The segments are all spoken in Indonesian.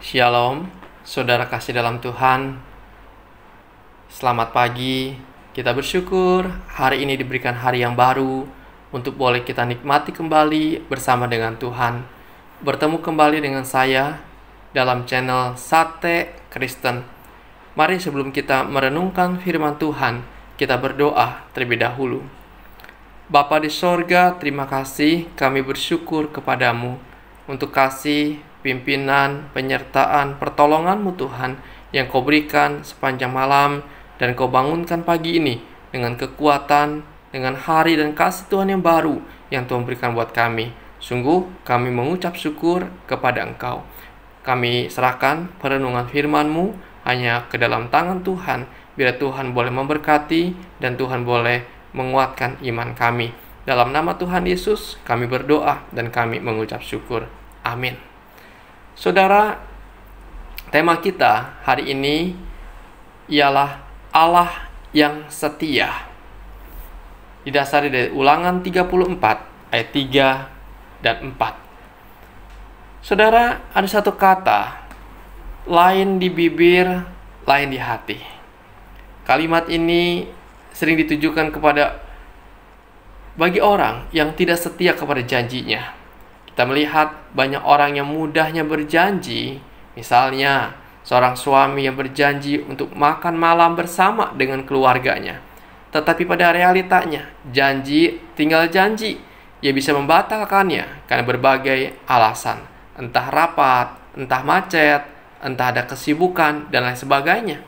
Shalom, saudara kasih dalam Tuhan. Selamat pagi. Kita bersyukur hari ini diberikan hari yang baru untuk boleh kita nikmati kembali bersama dengan Tuhan. Bertemu kembali dengan saya dalam channel Sate Kristen. Mari sebelum kita merenungkan firman Tuhan, kita berdoa terlebih dahulu. Bapa di sorga, terima kasih, kami bersyukur kepadamu untuk kasih, pimpinan, penyertaan, pertolongan-Mu Tuhan yang Kau berikan sepanjang malam dan Kau bangunkan pagi ini dengan kekuatan, dengan hari dan kasih Tuhan yang baru yang Tuhan berikan buat kami. Sungguh kami mengucap syukur kepada Engkau. Kami serahkan perenungan firman-Mu hanya ke dalam tangan Tuhan, biar Tuhan boleh memberkati dan Tuhan boleh menguatkan iman kami. Dalam nama Tuhan Yesus kami berdoa dan kami mengucap syukur. Amin. Saudara, tema kita hari ini ialah Allah yang setia. Didasari dari Ulangan 34 ayat 3 dan 4. Saudara, ada satu kata, lain di bibir, lain di hati. Kalimat ini sering ditujukan kepada bagi orang yang tidak setia kepada janjinya. Kita melihat banyak orang yang mudahnya berjanji, misalnya seorang suami yang berjanji untuk makan malam bersama dengan keluarganya. Tetapi pada realitanya, janji tinggal janji. Ia bisa membatalkannya karena berbagai alasan. Entah rapat, entah macet, entah ada kesibukan, dan lain sebagainya.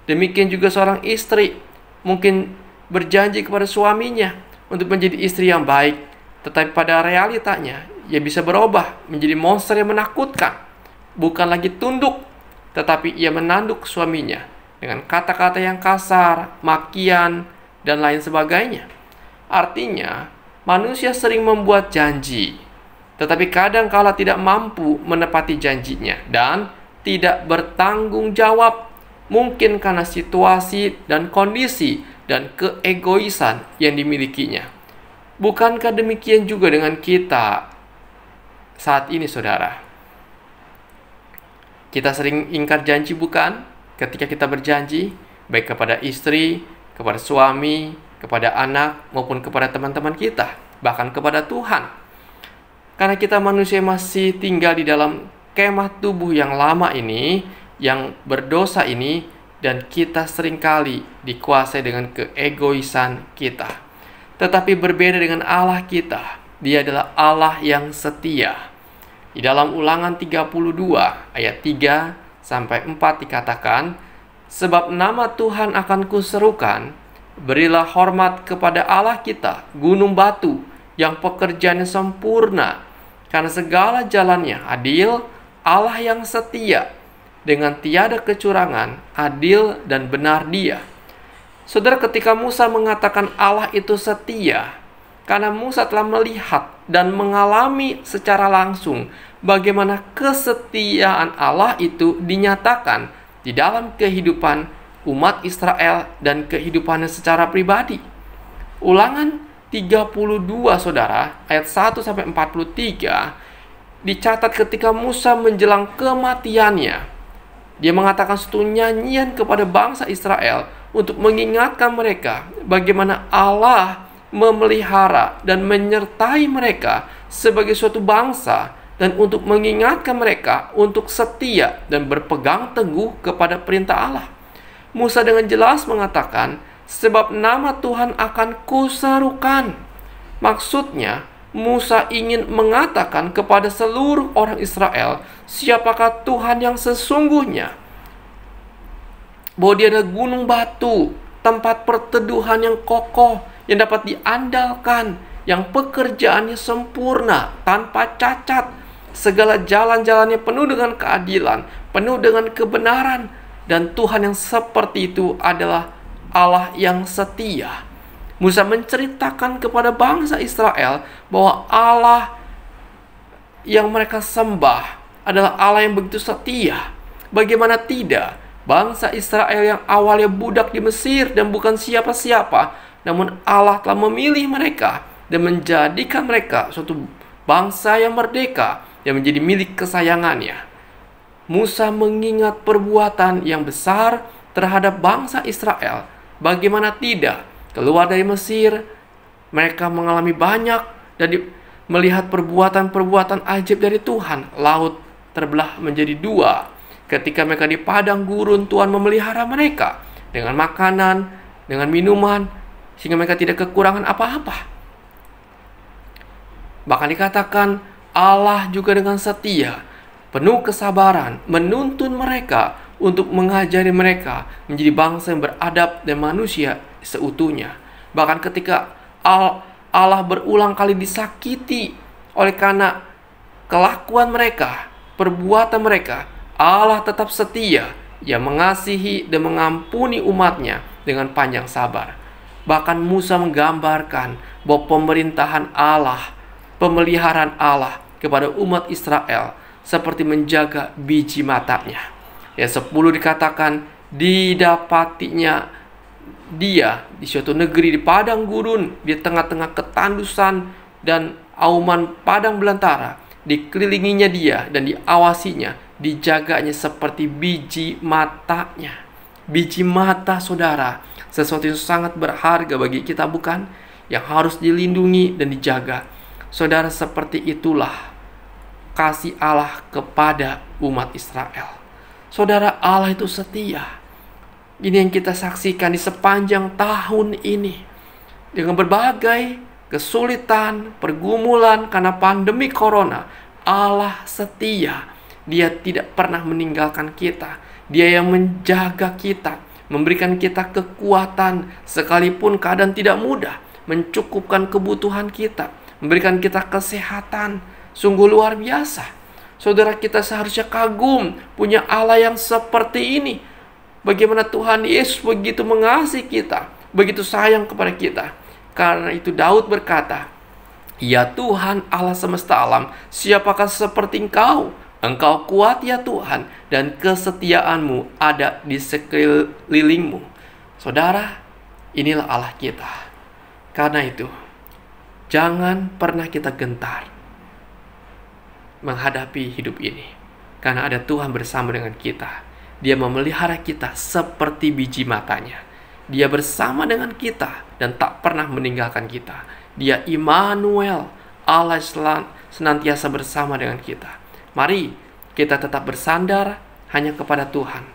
Demikian juga seorang istri mungkin berjanji kepada suaminya untuk menjadi istri yang baik, tetapi pada realitanya ia bisa berubah menjadi monster yang menakutkan. Bukan lagi tunduk, tetapi ia menanduk suaminya dengan kata-kata yang kasar, makian, dan lain sebagainya. Artinya, manusia sering membuat janji, tetapi kadang-kala tidak mampu menepati janjinya dan tidak bertanggung jawab. Mungkin karena situasi dan kondisi dan keegoisan yang dimilikinya. Bukankah demikian juga dengan kita saat ini, saudara? Kita sering ingkar janji, bukan? Ketika kita berjanji, baik kepada istri, kepada suami, kepada anak, maupun kepada teman-teman kita, bahkan kepada Tuhan. Karena kita manusia masih tinggal di dalam kemah tubuh yang lama ini, yang berdosa ini, dan kita seringkali dikuasai dengan keegoisan kita. Tetapi berbeda dengan Allah kita, Dia adalah Allah yang setia. Di dalam Ulangan 32 ayat 3 sampai 4 dikatakan, sebab nama Tuhan akan kuserukan, berilah hormat kepada Allah kita, gunung batu yang pekerjaannya sempurna, karena segala jalannya adil, Allah yang setia, dengan tiada kecurangan, adil dan benar Dia. Saudara, ketika Musa mengatakan Allah itu setia, karena Musa telah melihat dan mengalami secara langsung bagaimana kesetiaan Allah itu dinyatakan di dalam kehidupan umat Israel dan kehidupannya secara pribadi. Ulangan 32, saudara, ayat 1 sampai 43 dicatat ketika Musa menjelang kematiannya. Dia mengatakan suatu nyanyian kepada bangsa Israel untuk mengingatkan mereka bagaimana Allah memelihara dan menyertai mereka sebagai suatu bangsa, dan untuk mengingatkan mereka untuk setia dan berpegang teguh kepada perintah Allah. Musa dengan jelas mengatakan, sebab nama Tuhan akan kuserukan. Maksudnya, Musa ingin mengatakan kepada seluruh orang Israel siapakah Tuhan yang sesungguhnya. Bahwa Dia adalah gunung batu, tempat perteduhan yang kokoh, yang dapat diandalkan, yang pekerjaannya sempurna, tanpa cacat. Segala jalan-jalannya penuh dengan keadilan, penuh dengan kebenaran. Dan Tuhan yang seperti itu adalah Allah yang setia. Musa menceritakan kepada bangsa Israel bahwa Allah yang mereka sembah adalah Allah yang begitu setia. Bagaimana tidak? Bangsa Israel yang awalnya budak di Mesir dan bukan siapa-siapa, namun Allah telah memilih mereka dan menjadikan mereka suatu bangsa yang merdeka, yang menjadi milik kesayangannya. Musa mengingat perbuatan yang besar terhadap bangsa Israel. Bagaimana tidak? Keluar dari Mesir, mereka mengalami banyak dan melihat perbuatan-perbuatan ajaib dari Tuhan. Laut terbelah menjadi dua. Ketika mereka di padang gurun, Tuhan memelihara mereka dengan makanan, dengan minuman, sehingga mereka tidak kekurangan apa-apa. Bahkan dikatakan Allah juga dengan setia, penuh kesabaran, menuntun mereka untuk mengajari mereka menjadi bangsa yang beradab dan manusia seutuhnya. Bahkan ketika Allah berulang kali disakiti oleh karena kelakuan mereka, perbuatan mereka, Allah tetap setia. Ia mengasihi dan mengampuni umatnya dengan panjang sabar. Bahkan Musa menggambarkan bahwa pemerintahan Allah, pemeliharaan Allah kepada umat Israel seperti menjaga biji matanya. Ayat 10 dikatakan, didapatinya dia di suatu negeri di padang gurun, di tengah-tengah ketandusan dan auman padang belantara. Dikelilinginya dia dan diawasinya, dijaganya seperti biji matanya. Biji mata, saudara, sesuatu yang sangat berharga bagi kita, bukan? Yang harus dilindungi dan dijaga. Saudara, seperti itulah kasih Allah kepada umat Israel. Saudara, Allah itu setia. Ini yang kita saksikan di sepanjang tahun ini. Dengan berbagai kesulitan, pergumulan karena pandemi corona, Allah setia. Dia tidak pernah meninggalkan kita. Dia yang menjaga kita, memberikan kita kekuatan sekalipun keadaan tidak mudah, mencukupkan kebutuhan kita, memberikan kita kesehatan. Sungguh luar biasa. Saudara, kita seharusnya kagum punya Allah yang seperti ini. Bagaimana Tuhan Yesus begitu mengasihi kita, begitu sayang kepada kita. Karena itu Daud berkata, "Ya Tuhan Allah semesta alam, siapakah seperti Engkau? Engkau kuat ya Tuhan, dan kesetiaanmu ada di sekelilingmu." Saudara, inilah Allah kita. Karena itu, jangan pernah kita gentar menghadapi hidup ini. Karena ada Tuhan bersama dengan kita. Dia memelihara kita seperti biji matanya. Dia bersama dengan kita dan tak pernah meninggalkan kita. Dia Immanuel, Allah senantiasa bersama dengan kita. Mari kita tetap bersandar hanya kepada Tuhan.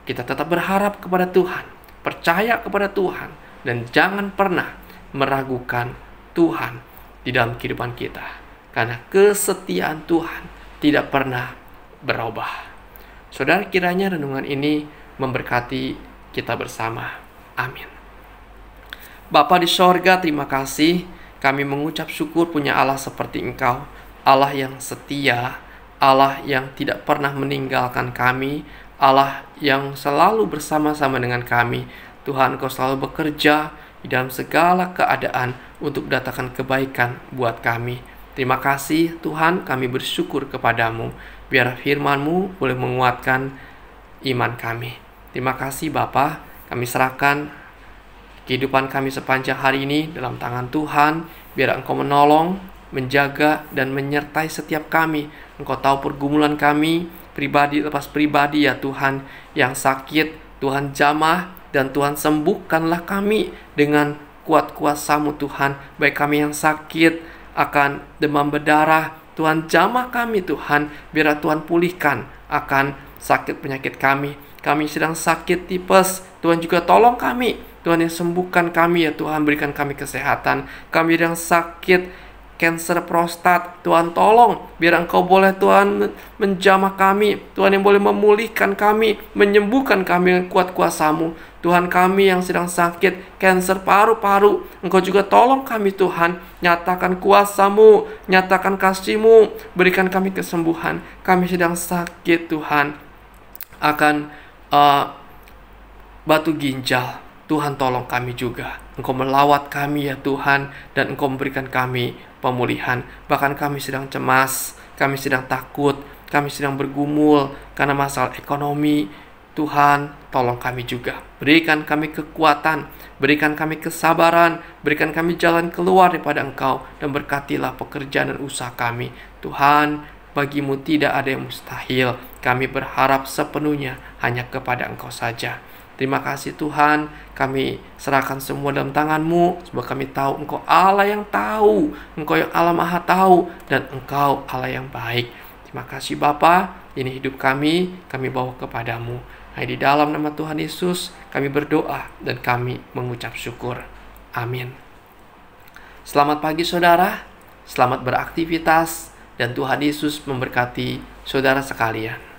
Kita tetap berharap kepada Tuhan, percaya kepada Tuhan, dan jangan pernah meragukan Tuhan di dalam kehidupan kita. Karena kesetiaan Tuhan tidak pernah berubah. Saudara, kiranya renungan ini memberkati kita bersama. Amin. Bapa di sorga, terima kasih. Kami mengucap syukur punya Allah seperti Engkau. Allah yang setia, Allah yang tidak pernah meninggalkan kami, Allah yang selalu bersama-sama dengan kami. Tuhan, Engkau selalu bekerja di dalam segala keadaan untuk mendatangkan kebaikan buat kami. Terima kasih Tuhan, kami bersyukur kepadamu. Biar firman-Mu boleh menguatkan iman kami. Terima kasih Bapa, kami serahkan kehidupan kami sepanjang hari ini dalam tangan Tuhan. Biar Engkau menolong, menjaga, dan menyertai setiap kami. Engkau tahu pergumulan kami, pribadi lepas pribadi ya Tuhan. Yang sakit, Tuhan jamah, dan Tuhan sembuhkanlah kami dengan kuat kuasa-Mu Tuhan. Baik kami yang sakit akan demam berdarah, Tuhan jamah kami Tuhan. Biar Tuhan pulihkan akan sakit penyakit kami. Kami sedang sakit tipes, Tuhan juga tolong kami. Tuhan yang sembuhkan kami ya Tuhan, berikan kami kesehatan. Kami yang sakit kanker prostat, Tuhan tolong. Biar Engkau boleh Tuhan menjamah kami. Tuhan yang boleh memulihkan kami, menyembuhkan kami dengan kuat kuasa-Mu. Tuhan, kami yang sedang sakit kanker paru-paru, Engkau juga tolong kami Tuhan. Nyatakan kuasa-Mu, nyatakan kasih-Mu, berikan kami kesembuhan. Kami sedang sakit Tuhan akan batu ginjal, Tuhan tolong kami juga. Engkau melawat kami ya Tuhan, dan Engkau memberikan kami pemulihan. Bahkan kami sedang cemas, kami sedang takut, kami sedang bergumul karena masalah ekonomi. Tuhan, tolong kami juga. Berikan kami kekuatan, berikan kami kesabaran, berikan kami jalan keluar daripada Engkau, dan berkatilah pekerjaan dan usaha kami. Tuhan, bagimu tidak ada yang mustahil. Kami berharap sepenuhnya hanya kepada Engkau saja. Terima kasih Tuhan, kami serahkan semua dalam tangan-Mu, sebab kami tahu Engkau Allah yang tahu, Engkau yang Allah Maha tahu, dan Engkau Allah yang baik. Terima kasih Bapa, ini hidup kami bawa kepadamu. Di dalam nama Tuhan Yesus, kami berdoa dan kami mengucap syukur. Amin. Selamat pagi saudara, selamat beraktivitas, dan Tuhan Yesus memberkati saudara sekalian.